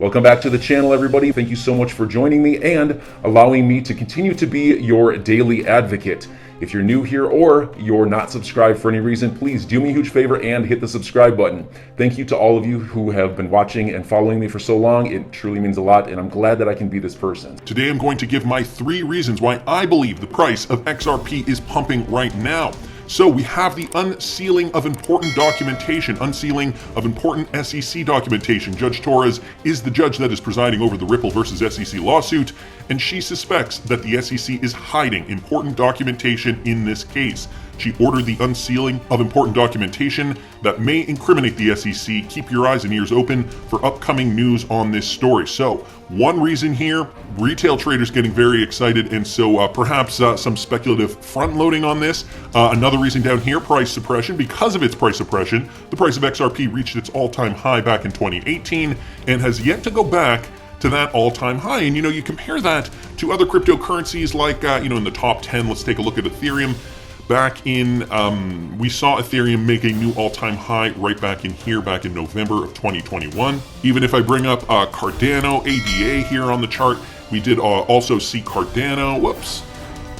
Welcome back to the channel, everybody. Thank you so much for joining me and allowing me to continue to be your daily advocate. If you're new here or you're not subscribed for any reason, please do me a huge favor and hit the subscribe button. Thank you to all of you who have been watching and following me for so long. It truly means a lot, and I'm glad that I can be this person. Today I'm going to give my 3 reasons why I believe the price of XRP is pumping right now. So we have the unsealing of important documentation, unsealing of important SEC documentation. Judge Torres is the judge that is presiding over the Ripple versus SEC lawsuit, and she suspects that the SEC is hiding important documentation in this case. She ordered the unsealing of important documentation that may incriminate the SEC. Keep your eyes and ears open for upcoming news on this story. So, one reason here, retail traders getting very excited, and so perhaps some speculative front loading on this. Another reason down here, price suppression. Because of its price suppression, the price of XRP reached its all-time high back in 2018 and has yet to go back to that all-time high. And you compare that to other cryptocurrencies like, in the top 10, let's take a look at Ethereum. Back in, we saw Ethereum make a new all-time high right back in here, back in November of 2021. Even if I bring up Cardano, ADA here on the chart, we did also see Cardano,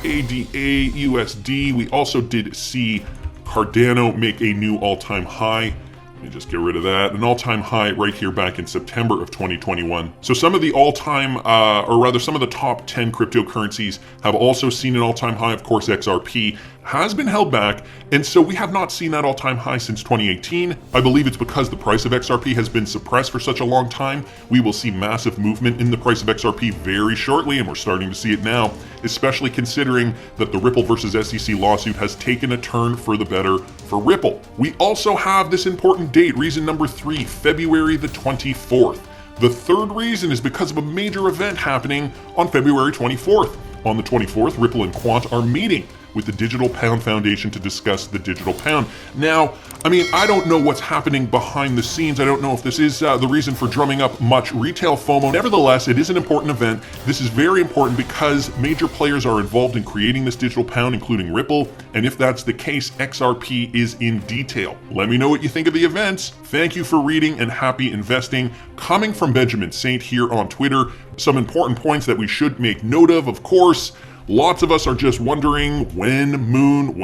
ADA, USD. We also did see Cardano make a new all-time high. Let me just get rid of that. An all-time high right here back in September of 2021. So some of the all-time, or rather some of the top 10 cryptocurrencies have also seen an all-time high. Of course, XRP has been held back, and so we have not seen that all-time high since 2018. I believe it's because the price of XRP has been suppressed for such a long time. We will see massive movement in the price of XRP very shortly, and we're starting to see it now, especially considering that the Ripple versus SEC lawsuit has taken a turn for the better for Ripple. We also have this important date, reason number 3, February the 24th. The third reason is because of a major event happening on February 24th. On the 24th, Ripple and Quant are meeting with the Digital Pound Foundation to discuss the digital pound. Now, I don't know what's happening behind the scenes. I don't know if this is the reason for drumming up much retail FOMO. Nevertheless, it is an important event. This is very important because major players are involved in creating this digital pound, including Ripple. And if that's the case, XRP is in detail. Let me know what you think of the events. Thank you for reading and happy investing. Coming from Benjamin Saint here on Twitter, some important points that we should make note of course. Lots of us are just wondering when moon.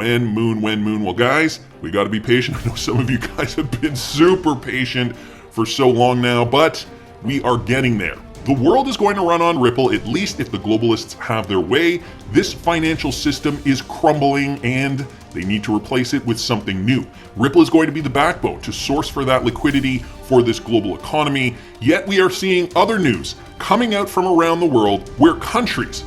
Well, guys, we got to be patient. I know some of you guys have been super patient for so long now, but we are getting there. The world is going to run on Ripple, at least if the globalists have their way. This financial system is crumbling and they need to replace it with something new. Ripple is going to be the backbone to source for that liquidity for this global economy. Yet we are seeing other news coming out from around the world where countries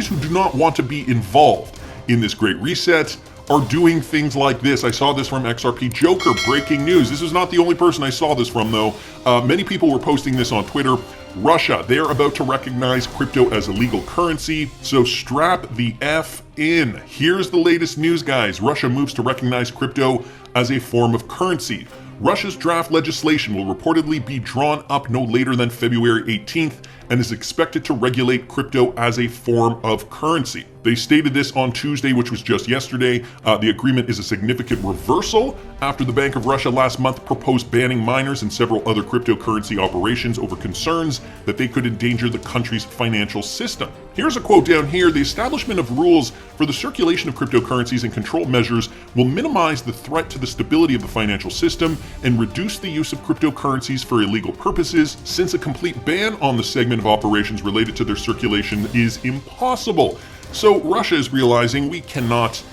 who do not want to be involved in this great reset are doing things like this. I saw this from XRP Joker, breaking news. This is not the only person I saw this from, though. Many people were posting this on Twitter. Russia, they're about to recognize crypto as a legal currency, so strap the F in. Here's the latest news, guys. Russia moves to recognize crypto as a form of currency. Russia's draft legislation will reportedly be drawn up no later than February 18th and is expected to regulate crypto as a form of currency. They stated this on Tuesday, which was just yesterday. The agreement is a significant reversal after the Bank of Russia last month proposed banning miners and several other cryptocurrency operations over concerns that they could endanger the country's financial system. Here's a quote down here. The establishment of rules for the circulation of cryptocurrencies and control measures will minimize the threat to the stability of the financial system and reduce the use of cryptocurrencies for illegal purposes, since a complete ban on the segment of operations related to their circulation is impossible. So Russia is realizing we cannot,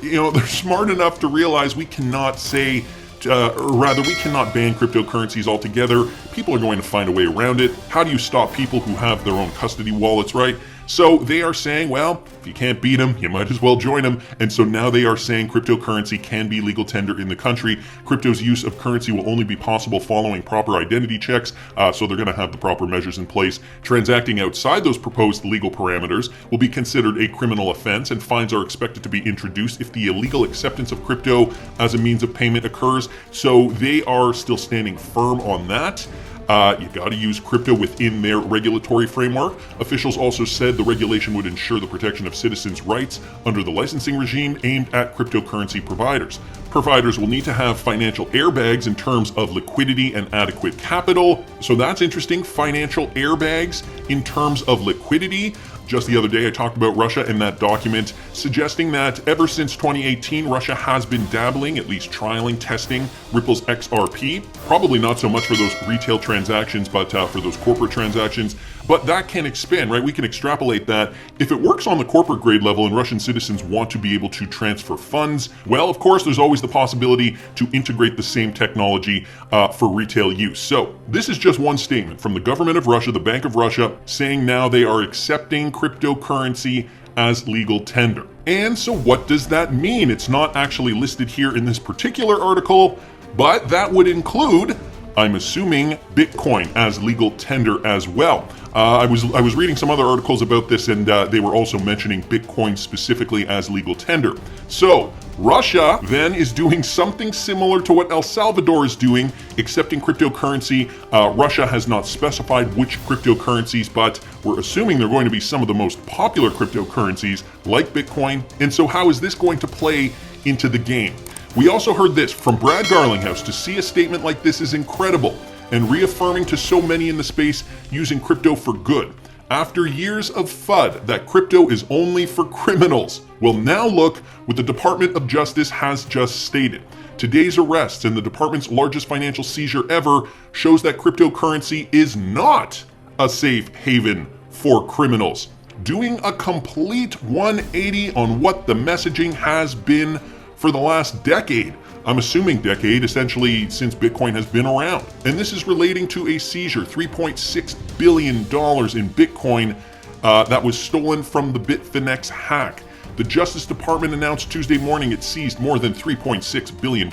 they're smart enough to realize we cannot say, we cannot ban cryptocurrencies altogether. People are going to find a way around it. How do you stop people who have their own custody wallets, right? So they are saying, well, if you can't beat them, you might as well join them. And so now they are saying cryptocurrency can be legal tender in the country. Crypto's use of currency will only be possible following proper identity checks. So they're going to have the proper measures in place. Transacting outside those proposed legal parameters will be considered a criminal offense, and fines are expected to be introduced if the illegal acceptance of crypto as a means of payment occurs. So they are still standing firm on that. You got to use crypto within their regulatory framework. Officials also said the regulation would ensure the protection of citizens' rights under the licensing regime aimed at cryptocurrency providers. providers will need to have financial airbags in terms of liquidity and adequate capital. So that's interesting. Financial airbags in terms of liquidity. Just the other day, I talked about Russia in that document, suggesting that ever since 2018, Russia has been dabbling, at least trialing, testing Ripple's XRP. Probably not so much for those retail transactions, but for those corporate transactions. But that can expand, right? We can extrapolate that. If it works on the corporate grade level and Russian citizens want to be able to transfer funds, well, of course, there's always the possibility to integrate the same technology for retail use. So this is just one statement from the government of Russia, the Bank of Russia, saying now they are accepting cryptocurrency as legal tender. And so what does that mean? It's not actually listed here in this particular article, but that would include, I'm assuming, Bitcoin as legal tender as well. I was reading some other articles about this, and they were also mentioning Bitcoin specifically as legal tender. So Russia then is doing something similar to what El Salvador is doing, accepting cryptocurrency. Russia has not specified which cryptocurrencies, but we're assuming they're going to be some of the most popular cryptocurrencies like Bitcoin. And so how is this going to play into the game? We also heard this from Brad Garlinghouse. To see a statement like this is incredible and reaffirming to so many in the space using crypto for good. After years of FUD that crypto is only for criminals. Well, now look what the Department of Justice has just stated. Today's arrests and the department's largest financial seizure ever shows that cryptocurrency is not a safe haven for criminals. Doing a complete 180 on what the messaging has been for the last decade. I'm assuming decade, essentially since Bitcoin has been around. And this is relating to a seizure, $3.6 billion in Bitcoin that was stolen from the Bitfinex hack. The Justice Department announced Tuesday morning it seized more than $3.6 billion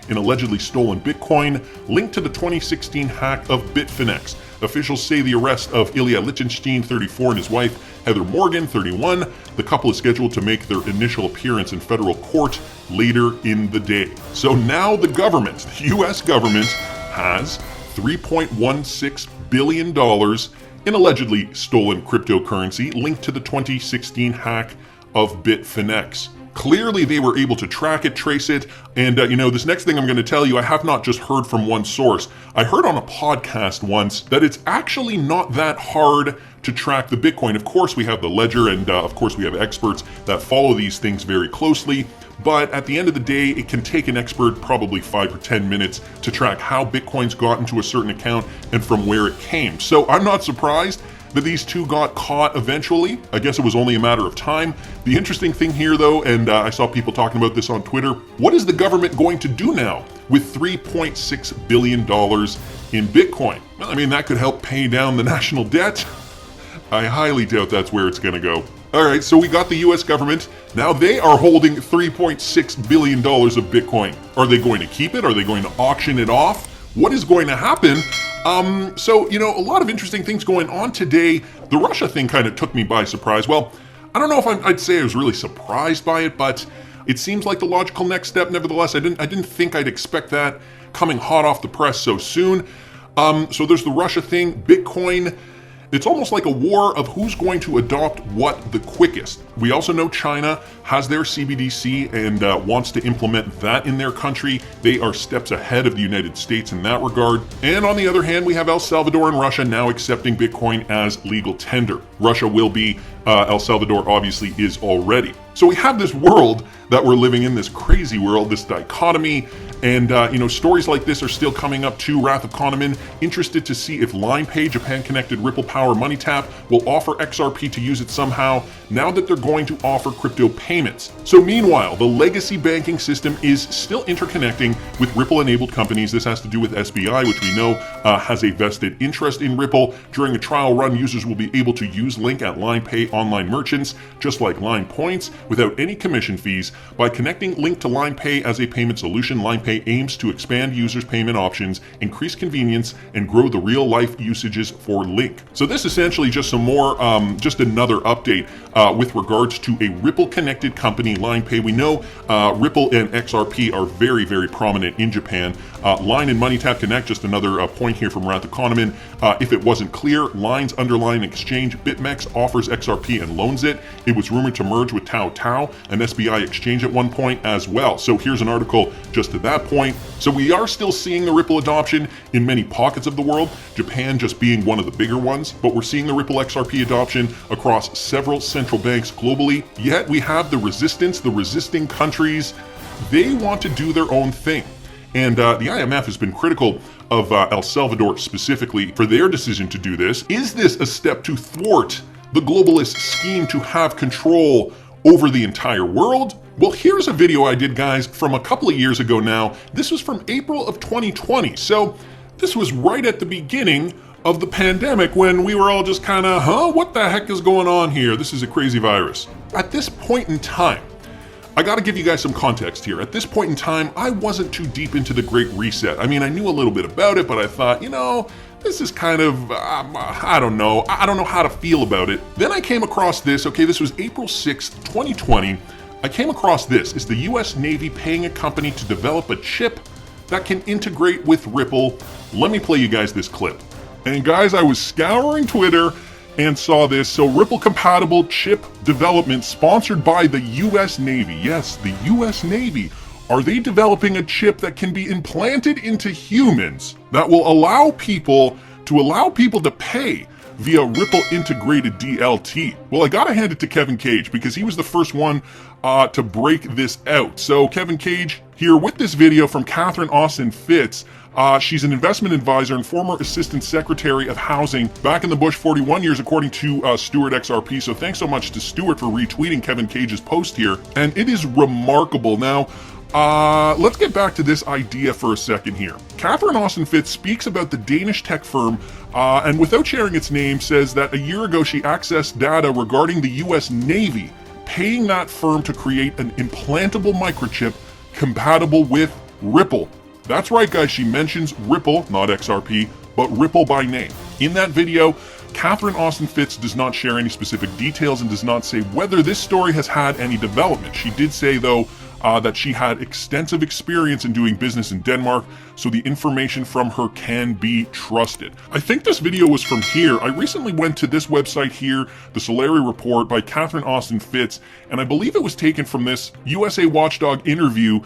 in allegedly stolen Bitcoin linked to the 2016 hack of Bitfinex. Officials say the arrest of Ilya Lichtenstein, 34, and his wife, Heather Morgan, 31. The couple is scheduled to make their initial appearance in federal court later in the day. So now the government, the US government, has $3.16 billion in allegedly stolen cryptocurrency linked to the 2016 hack of Bitfinex. Clearly, they were able to track it, trace it, and this next thing I'm going to tell you, I have not just heard from one source. I heard on a podcast once that it's actually not that hard to track the Bitcoin. Of course, we have the ledger, and of course, we have experts that follow these things very closely. But at the end of the day, it can take an expert probably 5 or 10 minutes to track how Bitcoin's gotten to a certain account and from where it came. So I'm not surprised that these two got caught eventually. I guess it was only a matter of time. The interesting thing here though, and I saw people talking about this on Twitter, what is the government going to do now with $3.6 billion in Bitcoin? Well, I mean, that could help pay down the national debt. I highly doubt that's where it's gonna go. All right, so we got the US government. Now they are holding $3.6 billion of Bitcoin. Are they going to keep it? Are they going to auction it off? What is going to happen? So, a lot of interesting things going on today. The Russia thing kind of took me by surprise. Well, I don't know if I'd say I was really surprised by it, but it seems like the logical next step. Nevertheless, I didn't think I'd expect that coming hot off the press so soon. So there's the Russia thing, Bitcoin. It's almost like a war of who's going to adopt what the quickest. We also know China has their CBDC and wants to implement that in their country. They are steps ahead of the United States in that regard. And on the other hand, we have El Salvador and Russia now accepting Bitcoin as legal tender. Russia will be, El Salvador obviously is already. So we have this world that we're living in, this crazy world, this dichotomy. And, stories like this are still coming up too. Wrath of Kahneman, interested to see if LinePay, Japan-connected Ripple Power Money Tap, will offer XRP to use it somehow now that they're going to offer crypto payments. So meanwhile, the legacy banking system is still interconnecting with Ripple-enabled companies. This has to do with SBI, which we know has a vested interest in Ripple. During a trial run, users will be able to use Link at LinePay online merchants, just like Line Points, without any commission fees. By connecting Link to LinePay as a payment solution, LinePay Pay aims to expand users' payment options, increase convenience, and grow the real-life usages for Link. So this is essentially just some more, just another update with regards to a Ripple-connected company, Line Pay. We know Ripple and XRP are very, very prominent in Japan. Line and MoneyTap Connect, just another point here from Wrath Economin. If it wasn't clear, Line's underlying exchange BitMEX offers XRP and loans it. It was rumored to merge with Tao, an SBI exchange at one point as well. So here's an article just to that point. So we are still seeing the Ripple adoption in many pockets of the world, Japan just being one of the bigger ones, but we're seeing the Ripple XRP adoption across several central banks globally. Yet we have the resistance, the resisting countries. They want to do their own thing. And the IMF has been critical of El Salvador specifically for their decision to do this. Is this a step to thwart the globalist scheme to have control over the entire world? Well, here's a video I did, guys, from a couple of years ago now. This was from April of 2020. So this was right at the beginning of the pandemic when we were all just kind of, what the heck is going on here? This is a crazy virus. At this point in time, I gotta give you guys some context here. At this point in time, I wasn't too deep into the Great Reset. I mean, I knew a little bit about it, but I thought, this is kind of, I don't know how to feel about it. Then I came across this, okay, this was April 6th, 2020. I came across this. Is the US Navy paying a company to develop a chip that can integrate with Ripple? Let me play you guys this clip. And guys, I was scouring Twitter and saw this. So Ripple compatible chip development sponsored by the US Navy. Yes, the US Navy. Are they developing a chip that can be implanted into humans that will allow people to pay via Ripple integrated DLT? Well, I gotta hand it to Kevin Cage because he was the first one to break this out. So Kevin Cage here with this video from Catherine Austin Fitz. She's an investment advisor and former assistant secretary of housing back in the Bush 41 years, according to Stuart XRP. So thanks so much to Stuart for retweeting Kevin Cage's post here. And it is remarkable. Now, let's get back to this idea for a second here. Catherine Austin Fitz speaks about the Danish tech firm, and without sharing its name, says that a year ago she accessed data regarding the US Navy paying that firm to create an implantable microchip compatible with Ripple. That's right, guys, she mentions Ripple, not XRP, but Ripple by name. In that video, Catherine Austin Fitz does not share any specific details and does not say whether this story has had any development. She did say, though, that she had extensive experience in doing business in Denmark, so the information from her can be trusted. I think this video was from here. I recently went to this website here, the Solari Report by Catherine Austin Fitz, and I believe it was taken from this USA Watchdog interview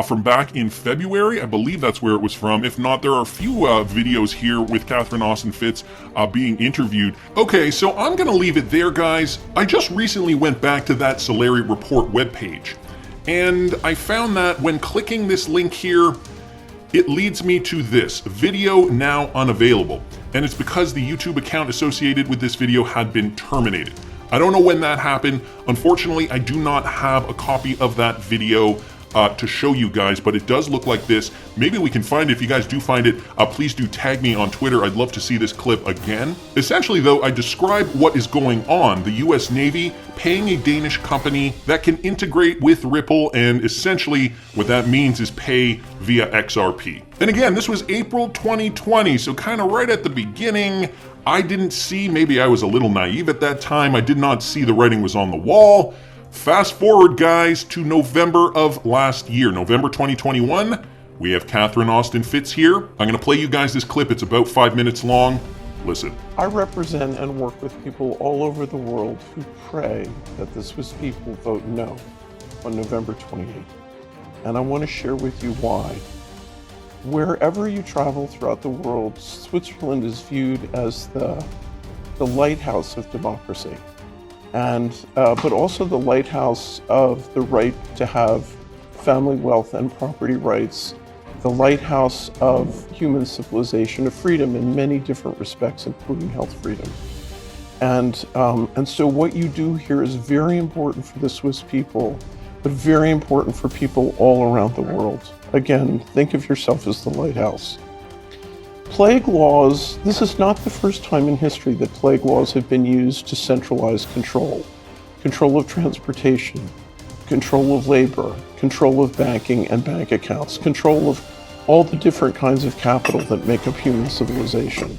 from back in February. I believe that's where it was from. If not, there are a few videos here with Catherine Austin Fitz being interviewed. Okay, so I'm gonna leave it there, guys. I just recently went back to that Solari Report webpage, and I found that when clicking this link here, it leads me to this video now unavailable. And it's because the YouTube account associated with this video had been terminated. I don't know when that happened. Unfortunately, I do not have a copy of that video to show you guys, but it does look like this. Maybe we can find it. If you guys do find it, please do tag me on Twitter. I'd love to see this clip again. Essentially, though, I describe what is going on. The US Navy paying a Danish company that can integrate with Ripple, and essentially what that means is pay via XRP. And again, this was April 2020, so kind of right at the beginning. I didn't see, maybe I was a little naive at that time, I did not see the writing was on the wall. Fast forward, guys, to November of last year, November 2021. We have Catherine Austin Fitz here. I'm going to play you guys this clip. It's about 5 minutes long. Listen. I represent and work with people all over the world who pray that the Swiss people vote no on November 28th. And I want to share with you why. Wherever you travel throughout the world, Switzerland is viewed as the lighthouse of democracy. And but also the lighthouse of the right to have family wealth and property rights, the lighthouse of human civilization, of freedom in many different respects, including health freedom. And so what you do here is very important for the Swiss people, but very important for people all around the world. Again, think of yourself as the lighthouse. Plague laws, this is not the first time in history that plague laws have been used to centralize control. Control of transportation, control of labor, control of banking and bank accounts, control of all the different kinds of capital that make up human civilization.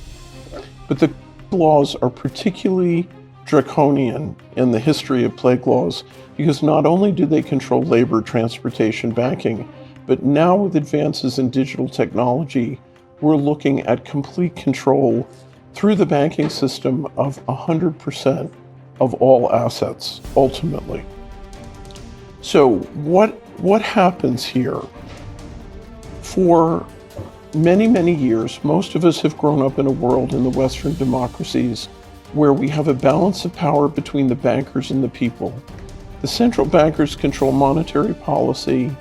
But the laws are particularly draconian in the history of plague laws because not only do they control labor, transportation, banking, but now with advances in digital technology, we're looking at complete control through the banking system of 100% of all assets, ultimately. So what happens here? For many, many years, most of us have grown up in a world in the Western democracies where we have a balance of power between the bankers and the people. The central bankers control monetary policy,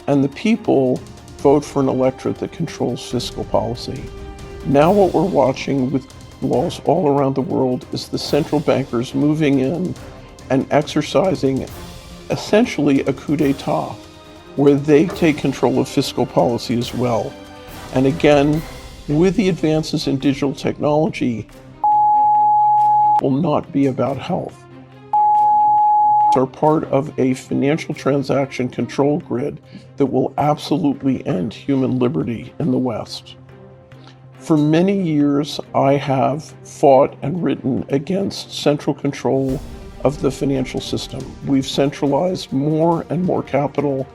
and the people vote for an electorate that controls fiscal policy. Now what we're watching with laws all around the world is the central bankers moving in and exercising essentially a coup d'etat, where they take control of fiscal policy as well. And again, with the advances in digital technology, will not be about health. Are part of a financial transaction control grid that will absolutely end human liberty in the West. For many years, I have fought and written against central control of the financial system. We've centralized more and more capital,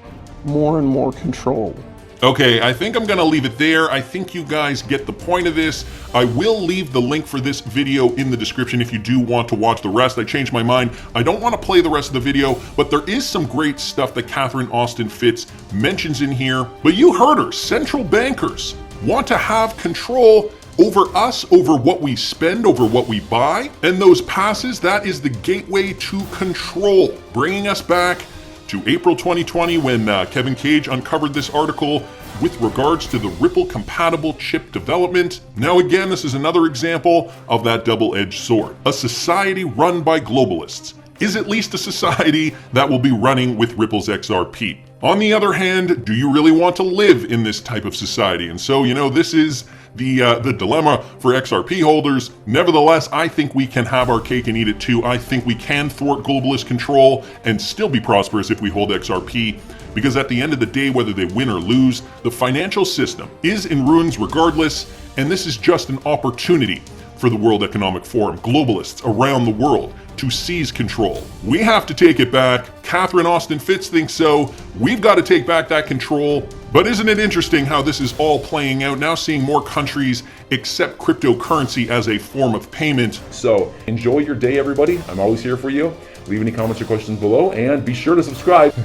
more and more control. Okay, I think I'm gonna leave it there. I think you guys get the point of this. I will leave the link for this video in the description if you do want to watch the rest. I changed my mind. I don't want to play the rest of the video, but there is some great stuff that Catherine Austin Fitts mentions in here. But you heard her, central bankers want to have control over us, over what we spend, over what we buy. And those passes, that is the gateway to control. Bringing us back to April 2020 when Kevin Cage uncovered this article with regards to the Ripple-compatible chip development. Now again, this is another example of that double-edged sword. A society run by globalists is at least a society that will be running with Ripple's XRP. On the other hand, do you really want to live in this type of society? And so, this is the dilemma for XRP holders. Nevertheless, I think we can have our cake and eat it too. I think we can thwart globalist control and still be prosperous if we hold XRP, because at the end of the day, whether they win or lose, the financial system is in ruins regardless, and this is just an opportunity for the World Economic Forum, globalists around the world, to seize control. We have to take it back. Catherine Austin Fitts thinks so. We've got to take back that control. But isn't it interesting how this is all playing out, now seeing more countries accept cryptocurrency as a form of payment? So enjoy your day, everybody. I'm always here for you. Leave any comments or questions below, and be sure to subscribe.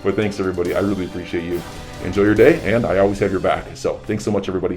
But thanks, everybody. I really appreciate you. Enjoy your day, and I always have your back. So thanks so much, everybody.